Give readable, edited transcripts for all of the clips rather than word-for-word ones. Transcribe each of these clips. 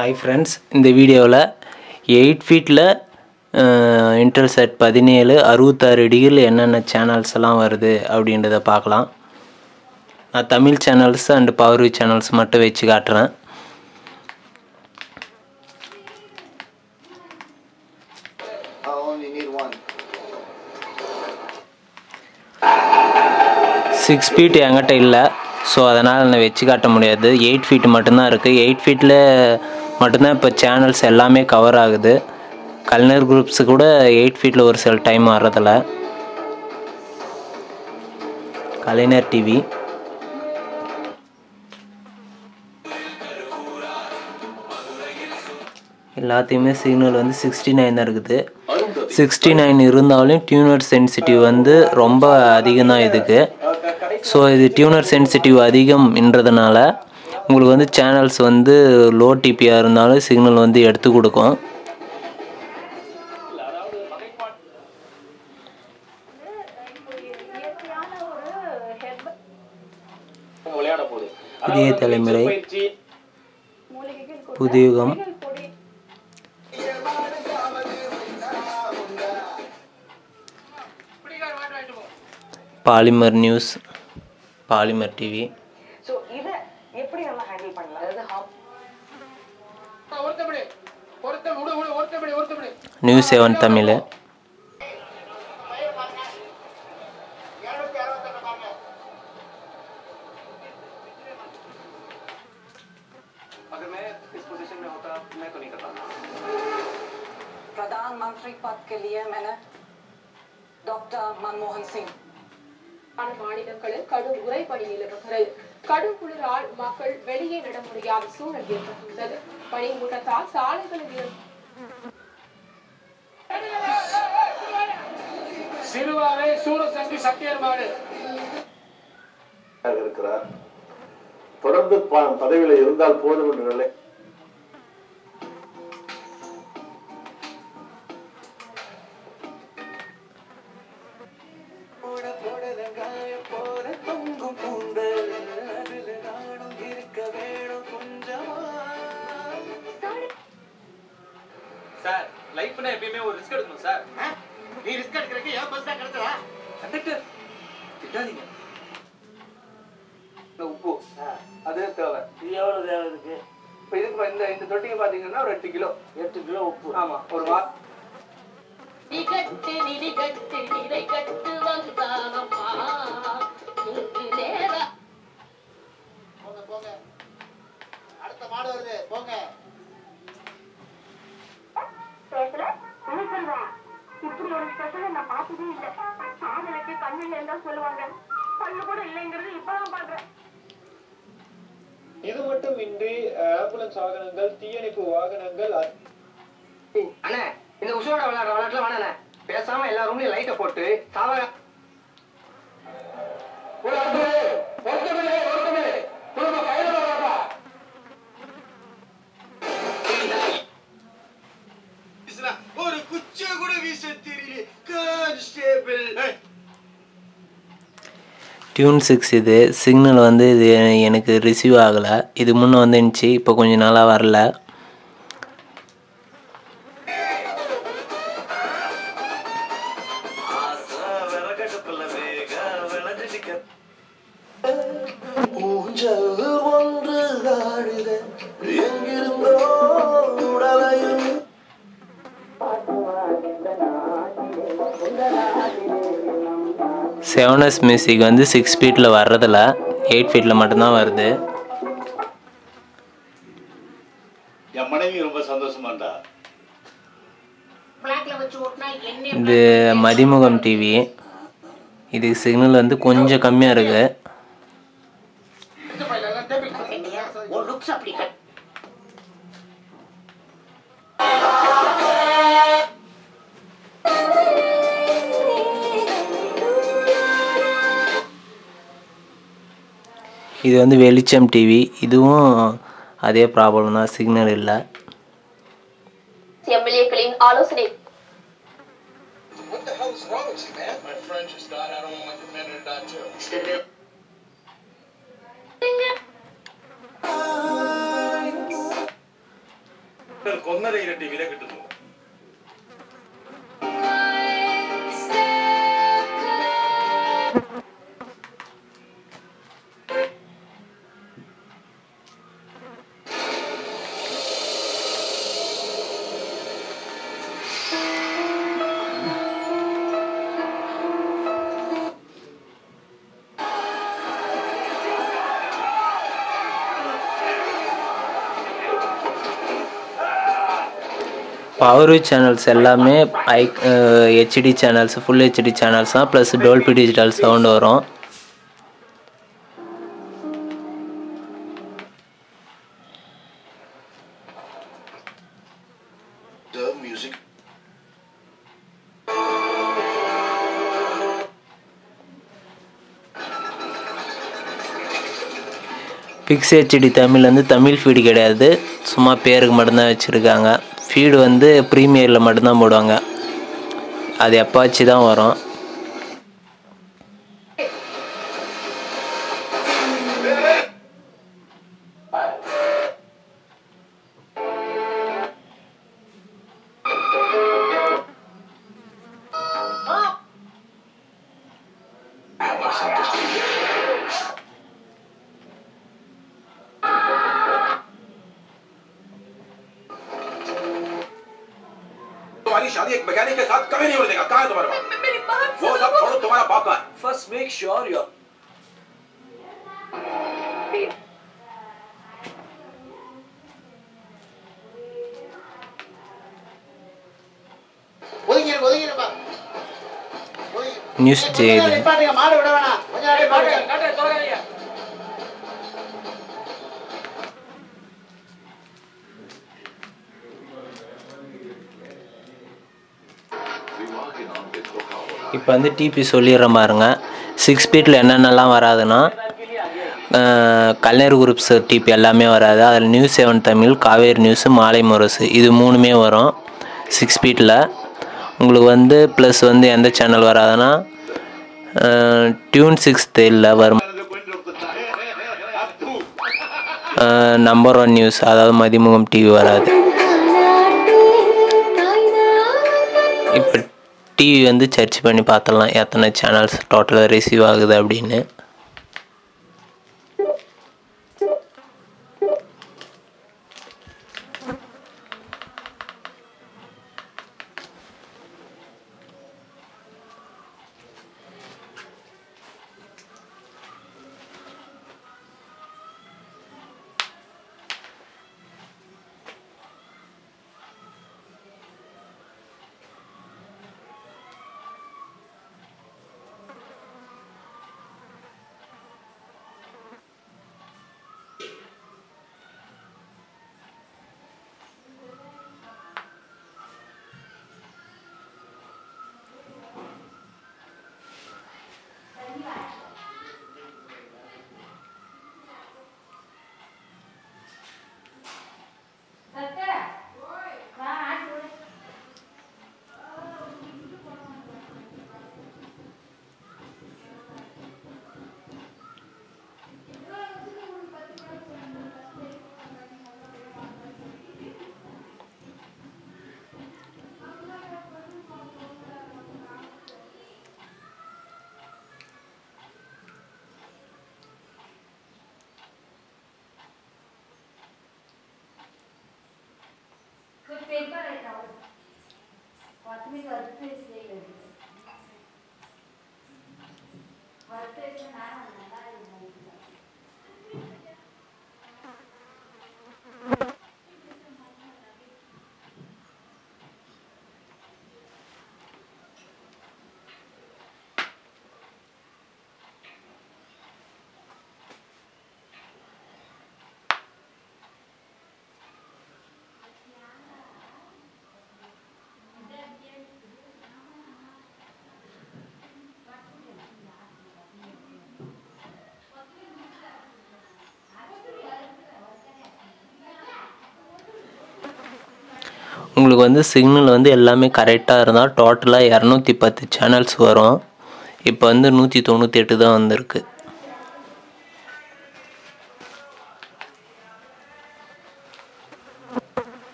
Hi friends, இந்த வீடியோவில் 8 ஃபீட்டில் இன்டர்செட் 17 66 டிகிரியில் என்னென்ன சேனல்ஸ் எல்லாம் வருது அப்படின்றத பார்க்கலாம். நான் Tamil channels and power view channels மட்டும் வச்சு காட்டுறேன். சிக்ஸ் ஃபீட் என்கிட்ட இல்லை, ஸோ அதனால் நான் வச்சு காட்ட முடியாது. 8 ஃபீட் மட்டும்தான் இருக்குது. 8 ஃபீட்டில் மட்டும்தான் இப்போ சேனல்ஸ் எல்லாமே கவர் ஆகுது. கலைஞர் குரூப்ஸு கூட 8 ஃபீட்டில் ஒரு சில டைம் வர்றதில்ல. கலைஞர் டிவி எல்லாத்தையுமே சிக்னல் வந்து 69 தான் இருக்குது. 69 இருந்தாலும் டியூனர் சென்சிட்டிவ் வந்து ரொம்ப அதிகம்தான் இதுக்கு. ஸோ இது டியூனர் சென்சிட்டிவ் அதிகம்ன்றதுனால உங்களுக்கு வந்து சேனல்ஸ் வந்து லோ டிபியாக இருந்தாலும் சிக்னல் வந்து எடுத்து கொடுக்கும். Puthiya Thalaimurai, Puthuyugam, Polimer news, Polimer TV, news 7 Tamil, प्रधानमंत्री पद के लिए मैंने डॉक्टर मनमोहन सिंह மாநிலங்களில் கடும் உறைபனி நிலவுகிறது. கடும் குளிரால் மக்கள் வெளியே நட முடியாத சூழல் ஏற்பட்டுள்ளது. பனிமூட்டத்தால் சாலைகளில் சிறுவாரை சூரசங்கி சத்தியர்மாடு இருக்கிறார். தொடர்ந்து பதவியில் இருந்தால் போதும் என்ற நிலை. சார் லைஃப்னா எப்பயுமே ஒரு ரிஸ்க் எடுக்கணும் சார். நீ ரிஸ்க் எடுக்கிறதுக்கு ஏன் பஸ் தான் கிடைச்சதா? கண்டக்டர் திட்டாதீங்க. உப்பு அது தேவை. இது எவ்வளவு தேவை இருக்கு? இப்போ இதுக்கு இந்த தொட்டிங்க பாத்தீங்கன்னா ஒரு 8 கிலோ உப்பு. ஆமா, ஒரு வா போங்க, அடுத்த மாடு வருது, போங்க. இப்படி ஒரு ஸ்பெஷல் நான் பார்த்ததே இல்லை. சாதனைக்கு கண்ணில் இருந்தா சொல்லுவாங்க, கண்ணு கூட இல்லைங்கிறது இப்பதான் பாக்குறேன். இது மட்டும் இன்றி ஆம்புலன்ஸ் வாகனங்கள், தீயணைப்பு வாகனங்கள். அண்ணே, இந்த உஷோட விளையாடுற விளையாட்டுல வேணாண்ணே. பேசாம எல்லா ரூம்லயும் லைட்டை போட்டு சாவக ஒரு குச்ச கூட வீச தெரியல. கான்ஸ்டேபிள் டியூன் 6 இது சிக்னல் வந்து இது எனக்கு ரிசீவ் ஆகலை. இது முன்னே வந்துருந்துச்சு, இப்போ கொஞ்சம் நாளாக வரல. செவனஸ் மியூசிக் வந்து 6 ஃபீட்டில் வர்றதில்ல, 8 ஃபீட்டில் மட்டும்தான் வருது. என் மனைவி ரொம்ப சந்தோஷமாண்டா. இது மதிமுகம் டிவி. இது சிக்னல் வந்து கொஞ்சம் கம்மியாக இருக்கு. இது வந்து வெளிச்சம் டிவி. இதுவும் அதே ப்ராப்ளம் தான், சிக்னல் இல்லை. எம்எல்ஏக்களின் ஆலோசனை. What the hell is wrong with you, man? My friend just died. I don't want my commander to die too. 5.5 ഇരട്ടി വില കിട്ടുന്നു. பவர் சேனல்ஸ் எல்லாமே HD channels, full HD channels தான், ப்ளஸ் டோல்பி டிஜிட்டல் சவுண்டு வரும். Fix HD Tamil வந்து Tamil feed கிடையாது, சும்மா பேருக்கு மட்டும்தான் வச்சுருக்காங்க. ஃபீடு வந்து ப்ரீமியரில் மட்டும்தான் போடுவாங்க, அது எப்பாச்சு தான் வரும். तुम्हारी शादी एक मैकेनिक के साथ कभी नहीं होने देगा. कहाँ है तुम्हारा बाप? मेरी बात वो सब छोड़ो, तुम्हारा बाप कहाँ है? First, make sure you're. News செய்யுது. மாடு விட வேணாம், கொஞ்சம் நேரம் பாருங்க. இப்போ வந்து டிபி சொல்லிடுறேன் பாருங்க. 6 ஸ்பீடில் என்னென்னலாம் வராதுன்னா, கலைஞர் குரூப்ஸ் டிபி எல்லாமே வராது. அதில் நியூஸ் 7 தமிழ், காவேரி நியூஸு, மாலை முரசு, இது 3மே வரும் 6 ஸ்பீடில். உங்களுக்கு வந்து ப்ளஸ் வந்து எந்த சேனல் வராதுன்னா, டியூன் 6 இல்லை வரும். நம்பர் 1 நியூஸ், அதாவது மதிமுகம் டிவி வராது. இப்போ டிவி வந்து சர்ச் பண்ணி பார்த்துடலாம் எத்தனை சேனல்ஸ் டோட்டலாக ரிசீவ் ஆகுது அப்படின்னு. உங்களுக்கு வந்து சிக்னல் வந்து எல்லாமே கரெக்டாக இருந்தால் டோட்டலாக 210 சேனல்ஸ் வரும். இப்போ வந்து 198 தான் வந்திருக்கு.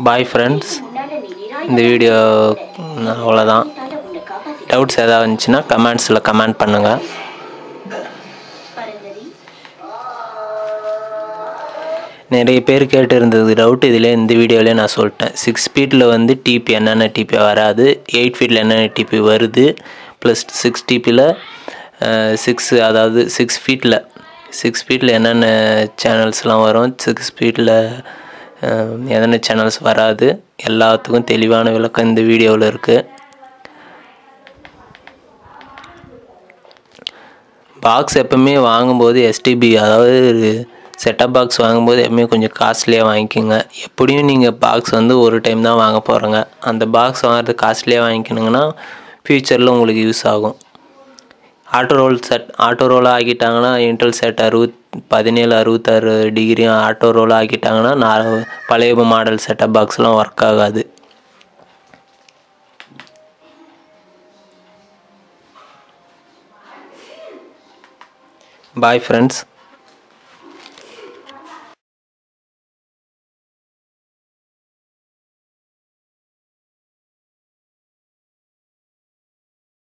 Bye friends. இந்த வீடியோ அவ்வளோதான். டவுட்ஸ் ஏதாவது இருந்துச்சுன்னா கமெண்ட்ஸில் கமெண்ட் பண்ணுங்கள். நிறைய பேர் கேட்டு இருந்தது டவுட், இதில் இந்த வீடியோவிலே நான் சொல்லிட்டேன். 6 ஃபீட்டில் வந்து டிபி என்னென்ன டிபி வராது, 8 ஃபீட்டில் என்னென்ன டிபி வருது, ப்ளஸ் 6 டிபியில் 6 ஃபீட்டில் என்னென்ன சேனல்ஸ்லாம் வரும், 6 ஃபீட்டில் என்னென்ன சேனல்ஸ் வராது, எல்லாத்துக்கும் தெளிவான விளக்கம் இந்த வீடியோவில் இருக்குது. பாக்ஸ் எப்போவுமே வாங்கும்போது எஸ்டிபி, அதாவது செட்டப் பாக்ஸ் வாங்கும்போது எப்பவுமே கொஞ்சம் காஸ்ட்லியாக வாங்கிக்கோங்க. எப்படியும் நீங்கள் பாக்ஸ் வந்து ஒரு டைம் தான் வாங்க போகிறோங்க. அந்த பாக்ஸ் வாங்குறது காஸ்ட்லியாக வாங்கிக்கணுங்கன்னா ஃப்யூச்சரில் உங்களுக்கு யூஸ் ஆகும். ஆட்டோ ரோல் ஆக்கிட்டாங்கன்னா இன்டெல் செட் 1766 டிகிரியும் ஆட்டோ ரோல் ஆக்கிட்டாங்கன்னா பழைய மாடல் செட்டப் பாக்ஸ்லாம் ஒர்க் ஆகாது. Bye friends.